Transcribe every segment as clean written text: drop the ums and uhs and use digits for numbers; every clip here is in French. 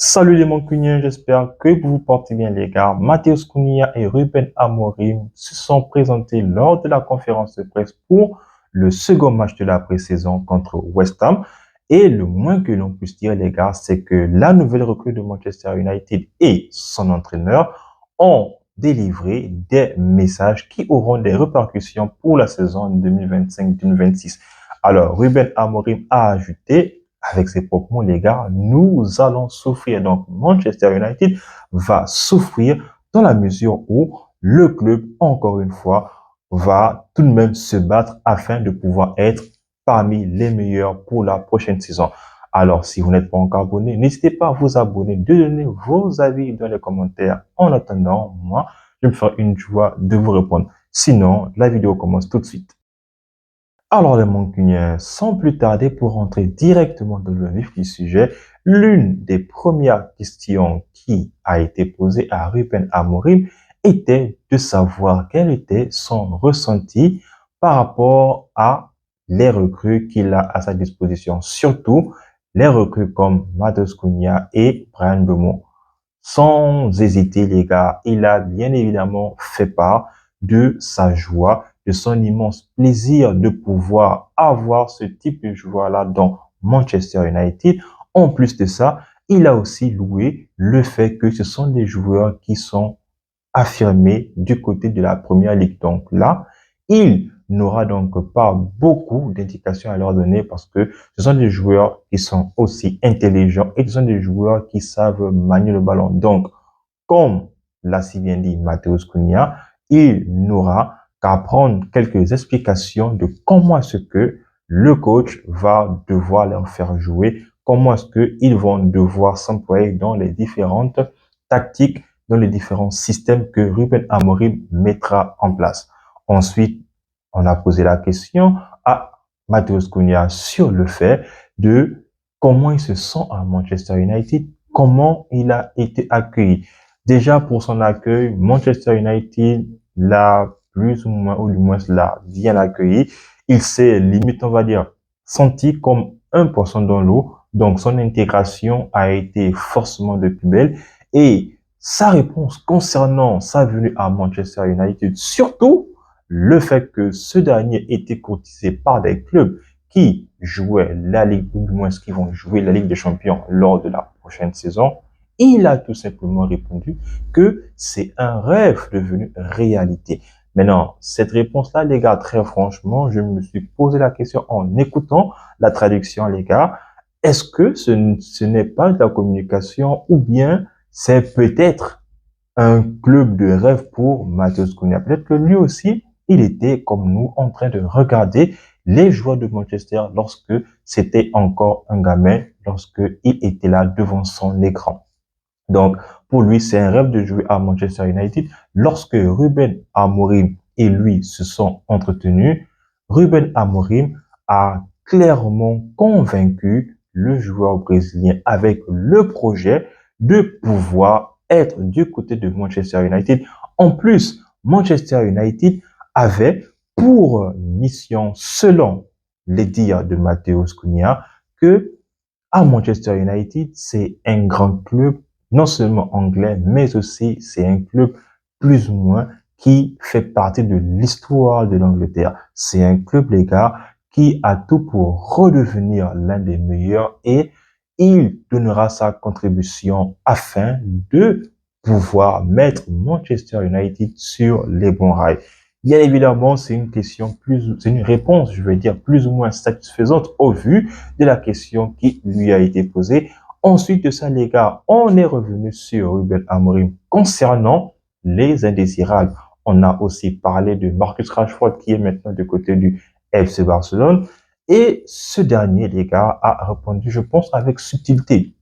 Salut les Mancuniens, j'espère que vous vous portez bien les gars. Matheus Cunha et Ruben Amorim se sont présentés lors de la conférence de presse pour le second match de la pré-saison contre West Ham. Et le moins que l'on puisse dire les gars, c'est que la nouvelle recrue de Manchester United et son entraîneur ont délivré des messages qui auront des répercussions pour la saison 2025-2026. Alors, Ruben Amorim a ajouté avec ses propres mots, les gars, nous allons souffrir. Donc, Manchester United va souffrir dans la mesure où le club, encore une fois, va tout de même se battre afin de pouvoir être parmi les meilleurs pour la prochaine saison. Alors, si vous n'êtes pas encore abonné, n'hésitez pas à vous abonner, de donner vos avis dans les commentaires. En attendant, moi, je me ferai une joie de vous répondre. Sinon, la vidéo commence tout de suite. Alors les Mancuniens, sans plus tarder pour rentrer directement dans le vif du sujet, l'une des premières questions qui a été posée à Ruben Amorim était de savoir quel était son ressenti par rapport à les recrues qu'il a à sa disposition, surtout les recrues comme Matheus Cunha et Bryan Mbeumo. Sans hésiter, les gars, il a bien évidemment fait part de sa joie, de son immense plaisir de pouvoir avoir ce type de joueur-là dans Manchester United. En plus de ça, il a aussi loué le fait que ce sont des joueurs qui sont affirmés du côté de la première ligue. Donc là, il n'aura donc pas beaucoup d'indications à leur donner parce que ce sont des joueurs qui sont aussi intelligents et ce sont des joueurs qui savent manier le ballon. Donc, comme l'a si bien dit Matheus Cunha, il n'aura qu'à prendre quelques explications de comment est-ce que le coach va devoir leur faire jouer, comment est-ce qu'ils vont devoir s'employer dans les différentes tactiques, dans les différents systèmes que Ruben Amorim mettra en place. Ensuite, on a posé la question à Matheus Cunha sur le fait de comment il se sent à Manchester United, comment il a été accueilli. Déjà, pour son accueil, Manchester United l'a plus ou moins, ou du moins l'a bien accueilli. Il s'est limite, on va dire, senti comme un poisson dans l'eau. Donc, son intégration a été forcément de plus belle. Et sa réponse concernant sa venue à Manchester United, surtout le fait que ce dernier était courtisé par des clubs qui jouaient la Ligue, ou du moins qui vont jouer la Ligue des Champions lors de la prochaine saison, il a tout simplement répondu que c'est un rêve devenu réalité. Maintenant, cette réponse-là, les gars, très franchement, je me suis posé la question en écoutant la traduction, les gars. Est-ce que ce n'est pas de la communication ou bien c'est peut-être un club de rêve pour Matheus Cunha? Peut-être que lui aussi, il était comme nous en train de regarder les joueurs de Manchester lorsque c'était encore un gamin, lorsque il était là devant son écran. Donc, pour lui, c'est un rêve de jouer à Manchester United. Lorsque Ruben Amorim et lui se sont entretenus, Ruben Amorim a clairement convaincu le joueur brésilien avec le projet de pouvoir être du côté de Manchester United. En plus, Manchester United avait pour mission, selon les dires de Matheus Cunha, que à Manchester United, c'est un grand club, non seulement anglais, mais aussi c'est un club plus ou moins qui fait partie de l'histoire de l'Angleterre. C'est un club, les gars, qui a tout pour redevenir l'un des meilleurs et il donnera sa contribution afin de pouvoir mettre Manchester United sur les bons rails. Bien évidemment, c'est une réponse, je vais dire, plus ou moins satisfaisante au vu de la question qui lui a été posée. Ensuite de ça, les gars, on est revenu sur Ruben Amorim concernant les indésirables. On a aussi parlé de Marcus Rashford qui est maintenant du côté du FC Barcelone. Et ce dernier, les gars, a répondu, je pense, avec subtilité.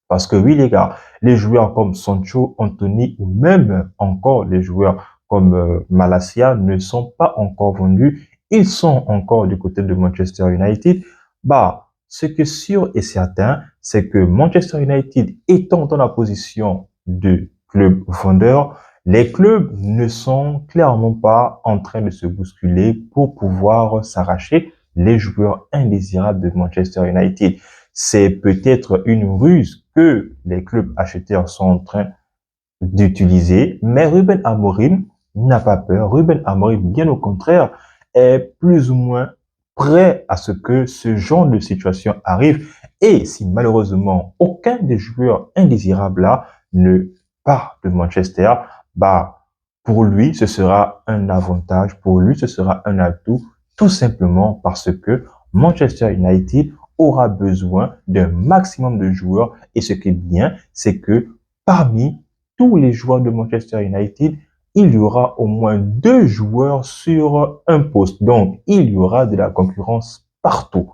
Parce que oui, les gars, les joueurs comme Sancho, Anthony ou même encore les joueurs comme Malacia ne sont pas encore vendus. Ils sont encore du côté de Manchester United. Bah, ce qui est sûr et certain, c'est que Manchester United étant dans la position de club vendeur, les clubs ne sont clairement pas en train de se bousculer pour pouvoir s'arracher les joueurs indésirables de Manchester United. c'est peut-être une ruse que les clubs acheteurs sont en train d'utiliser, mais Ruben Amorim n'a pas peur. Ruben Amorim, bien au contraire, est plus ou moins prêt à ce que ce genre de situation arrive. Et si malheureusement aucun des joueurs indésirables là ne part de Manchester, bah, pour lui, ce sera un avantage, pour lui, ce sera un atout, tout simplement parce que Manchester United aura besoin d'un maximum de joueurs. Et ce qui est bien, c'est que parmi tous les joueurs de Manchester United, il y aura au moins 2 joueurs sur un poste. Donc, il y aura de la concurrence partout.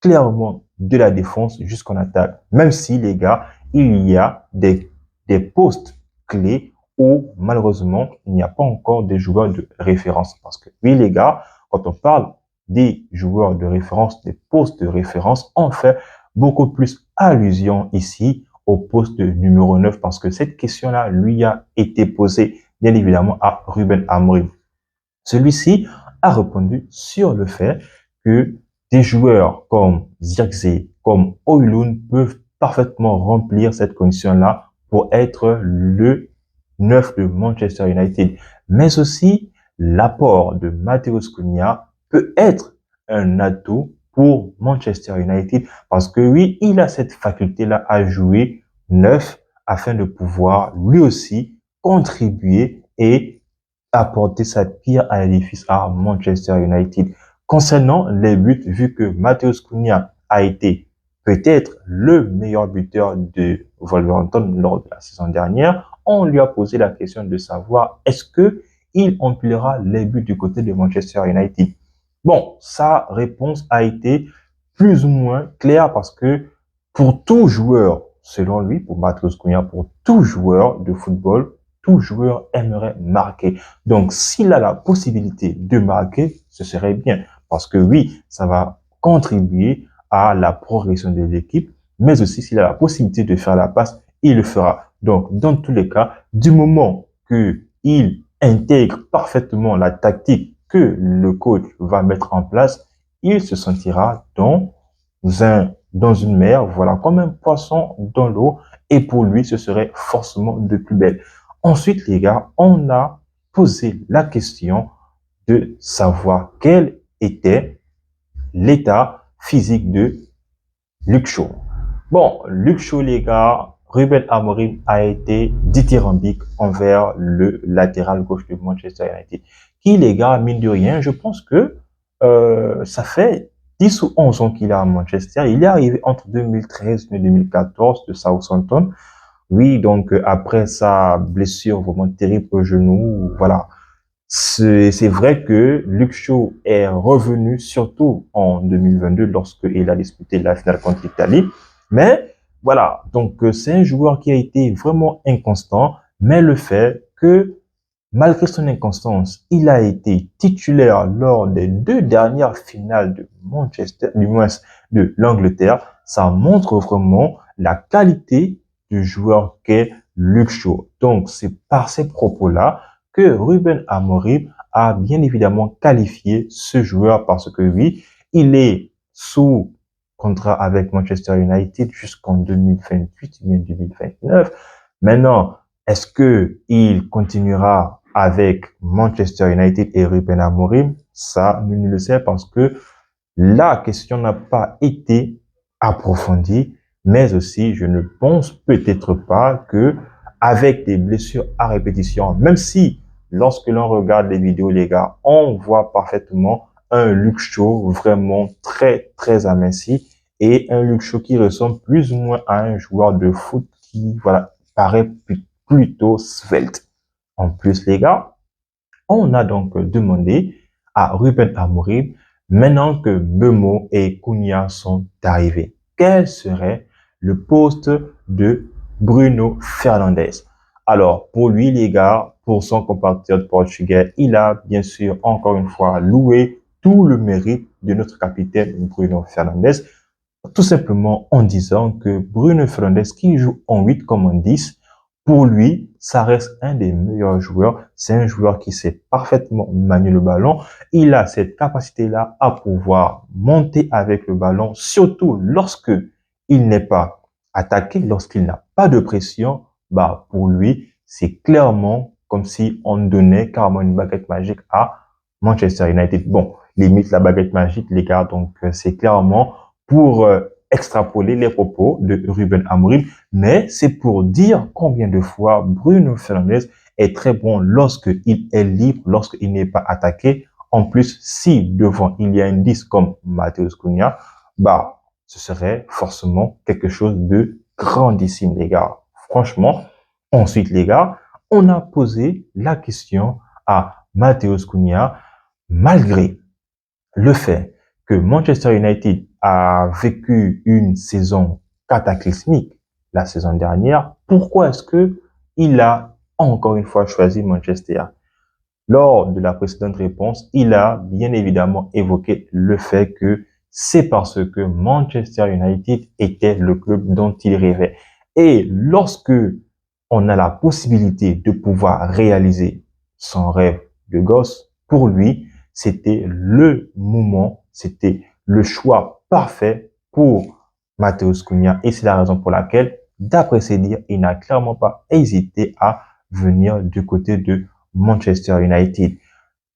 Clairement, de la défense jusqu'en attaque. Même si, les gars, il y a des postes clés où, malheureusement, il n'y a pas encore de joueurs de référence. Parce que, oui, les gars, quand on parle des joueurs de référence, des postes de référence, on fait beaucoup plus allusion ici au poste de numéro 9 parce que cette question-là lui a été posée, bien évidemment, à Ruben Amorim. Celui-ci a répondu sur le fait que des joueurs comme Zirkzee, comme Højlund peuvent parfaitement remplir cette condition-là pour être le 9 de Manchester United. Mais aussi, l'apport de Matheus Cunha peut être un atout pour Manchester United parce que oui, il a cette faculté-là à jouer 9 afin de pouvoir lui aussi contribuer et apporter sa pierre à l'édifice à Manchester United. Concernant les buts, vu que Matheus Cunha a été peut-être le meilleur buteur de Wolverhampton lors de la saison dernière, on lui a posé la question de savoir est-ce que il empilera les buts du côté de Manchester United. Bon, sa réponse a été plus ou moins claire parce que pour tout joueur, selon lui, pour Matheus Cunha, pour tout joueur de football, tout joueur aimerait marquer. Donc, s'il a la possibilité de marquer, ce serait bien. Parce que oui, ça va contribuer à la progression de l'équipe, mais aussi s'il a la possibilité de faire la passe, il le fera. Donc, dans tous les cas, du moment qu'il intègre parfaitement la tactique que le coach va mettre en place, il se sentira dans une mer, voilà, comme un poisson dans l'eau, et pour lui, ce serait forcément de plus belle. Ensuite, les gars, on a posé la question de savoir quel était l'état physique de Luke Shaw. Bon, Luke Shaw, les gars, Ruben Amorim a été dithyrambique envers le latéral gauche de Manchester United. Qui, les gars, mine de rien, je pense que ça fait 10 ou 11 ans qu'il est à Manchester. Il est arrivé entre 2013 et 2014 de Southampton. Oui, donc après sa blessure vraiment terrible au genou, voilà. C'est vrai que Luke Shaw est revenu surtout en 2022 lorsqu'il a disputé la finale contre l'Italie. Mais voilà, donc c'est un joueur qui a été vraiment inconstant, mais le fait que malgré son inconstance, il a été titulaire lors des 2 dernières finales de Manchester, du moins de l'Angleterre, ça montre vraiment la qualité du joueur qu'est Luke Shaw. Donc, c'est par ces propos-là que Ruben Amorim a bien évidemment qualifié ce joueur parce que oui, il est sous contrat avec Manchester United jusqu'en 2028 ou 2029. Maintenant, est-ce que il continuera avec Manchester United et Ruben Amorim? Ça, nous ne le savons parce que la question n'a pas été approfondie, mais aussi, je ne pense peut-être pas que avec des blessures à répétition, même si lorsque l'on regarde les vidéos, les gars, on voit parfaitement un Luke Shaw vraiment très, très aminci et un Luke Shaw qui ressemble plus ou moins à un joueur de foot qui, voilà, paraît plutôt svelte. En plus, les gars, on a donc demandé à Ruben Amorim, maintenant que Mbeumo et Cunha sont arrivés, quel serait le poste de Bruno Fernandes? Alors, pour lui, les gars, pour son compatriote portugais, il a bien sûr, encore une fois, loué tout le mérite de notre capitaine Bruno Fernandes, tout simplement en disant que Bruno Fernandes, qui joue en 8 comme en 10, pour lui, ça reste un des meilleurs joueurs. C'est un joueur qui sait parfaitement manier le ballon. Il a cette capacité-là à pouvoir monter avec le ballon, surtout lorsque il n'est pas attaqué, lorsqu'il n'a pas de pression, bah, pour lui, c'est clairement comme si on donnait carrément une baguette magique à Manchester United. Bon, limite la baguette magique, les gars, donc c'est clairement pour extrapoler les propos de Ruben Amorim, mais c'est pour dire combien de fois Bruno Fernandes est très bon lorsqu'il est libre, lorsqu'il n'est pas attaqué. En plus, si devant il y a un 10 comme Matheus Cunha, bah, ce serait forcément quelque chose de grandissime, les gars. Franchement. Ensuite, les gars, on a posé la question à Matheus Cunha, malgré le fait que Manchester United a vécu une saison cataclysmique la saison dernière, pourquoi est-ce que il a encore une fois choisi Manchester? Lors de la précédente réponse, il a bien évidemment évoqué le fait que c'est parce que Manchester United était le club dont il rêvait. Et lorsque on a la possibilité de pouvoir réaliser son rêve de gosse, pour lui, c'était le moment, c'était le choix parfait pour Matheus Cunha. Et c'est la raison pour laquelle, d'après ses dires, il n'a clairement pas hésité à venir du côté de Manchester United.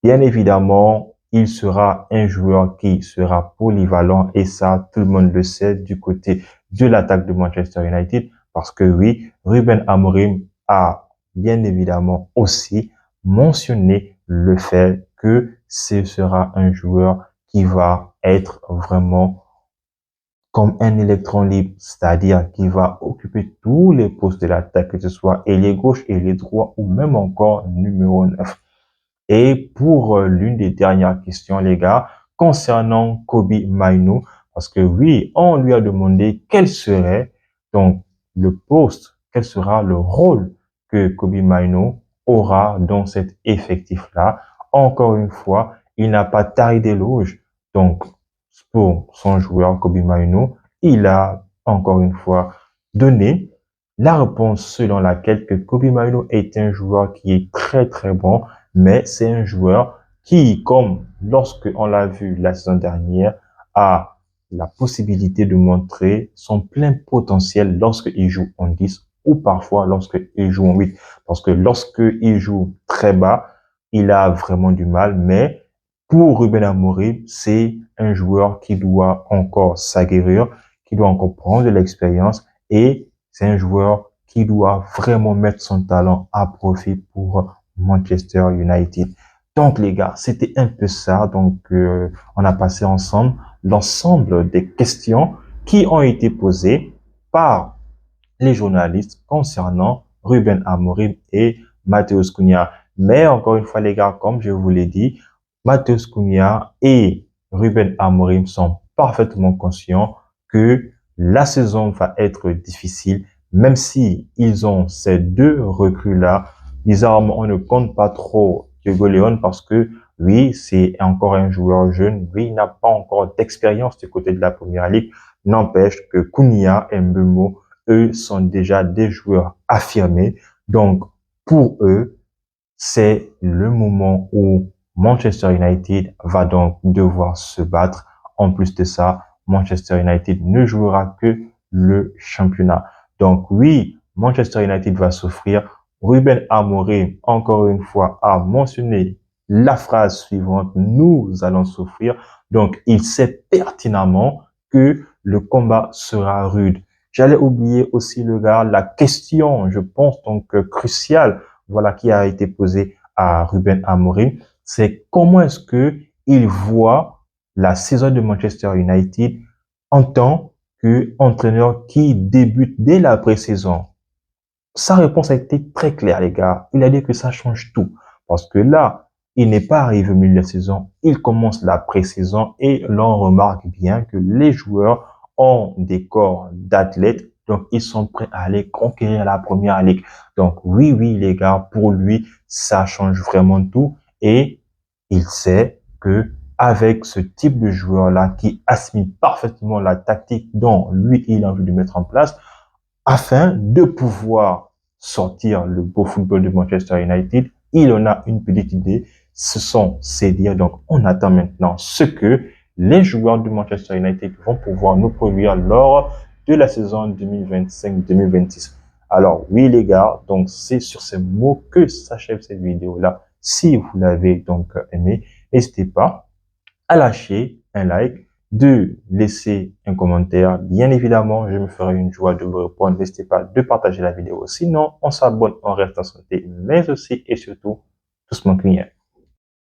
Bien évidemment, il sera un joueur qui sera polyvalent et ça, tout le monde le sait du côté de l'attaque de Manchester United parce que oui, Ruben Amorim a bien évidemment aussi mentionné le fait que ce sera un joueur qui va être vraiment comme un électron libre, c'est-à-dire qui va occuper tous les postes de l'attaque, que ce soit ailier gauche, ailier droit ou même encore numéro 9. Et pour l'une des dernières questions, les gars, concernant Kobe Mainoo, parce que oui, on lui a demandé quel serait donc le poste, quel sera le rôle que Kobe Mainoo aura dans cet effectif-là. Encore une fois, il n'a pas taillé d'éloge. Donc, pour son joueur Kobe Mainoo, il a encore une fois donné la réponse selon laquelle que Kobe Mainoo est un joueur qui est très très bon, mais c'est un joueur qui, comme lorsque on l'a vu la saison dernière, a la possibilité de montrer son plein potentiel lorsqu'il joue en 10 ou parfois lorsqu'il joue en 8. Parce que lorsqu'il joue très bas, il a vraiment du mal, mais pour Ruben Amorim, c'est un joueur qui doit encore s'aguerrir, qui doit encore prendre de l'expérience et c'est un joueur qui doit vraiment mettre son talent à profit pour Manchester United. Donc les gars, c'était un peu ça. Donc on a passé ensemble l'ensemble des questions qui ont été posées par les journalistes concernant Ruben Amorim et Matheus Cunha. Mais encore une fois les gars, comme je vous l'ai dit, Matheus Cunha et Ruben Amorim sont parfaitement conscients que la saison va être difficile, même si ils ont ces deux recrues-là. Bizarrement, on ne compte pas trop Diego Leon parce que oui, c'est encore un joueur jeune. Oui, il n'a pas encore d'expérience du côté de la première ligue. N'empêche que Cunha et Mbeumo, eux, sont déjà des joueurs affirmés. Donc, pour eux, c'est le moment où Manchester United va donc devoir se battre. En plus de ça, Manchester United ne jouera que le championnat. Donc oui, Manchester United va souffrir. Ruben Amorim, encore une fois, a mentionné la phrase suivante, nous allons souffrir. Donc il sait pertinemment que le combat sera rude. J'allais oublier aussi le gars, la question, je pense donc cruciale, voilà, qui a été posée à Ruben Amorim, c'est comment est-ce que il voit la saison de Manchester United en tant qu'entraîneur qui débute dès la pré-saison. Sa réponse a été très claire, les gars. Il a dit que ça change tout. Parce que là, il n'est pas arrivé au milieu de la saison. Il commence la pré-saison et l'on remarque bien que les joueurs ont des corps d'athlètes. Donc, ils sont prêts à aller conquérir la première ligue. Donc, oui, oui, les gars, pour lui, ça change vraiment tout. Et il sait que avec ce type de joueur-là qui assimile parfaitement la tactique dont lui, il a envie de mettre en place, afin de pouvoir sortir le beau football de Manchester United, il en a une petite idée. Ce sont ses dires. Donc, on attend maintenant ce que les joueurs de Manchester United vont pouvoir nous produire lors de la saison 2025-2026. Alors oui les gars, donc c'est sur ces mots que s'achève cette vidéo-là. Si vous l'avez donc aimé, n'hésitez pas à lâcher un like, de laisser un commentaire. Bien évidemment, je me ferai une joie de vous répondre. N'hésitez pas de partager la vidéo. Sinon, on s'abonne, on reste en santé, mais aussi et surtout, doucement client.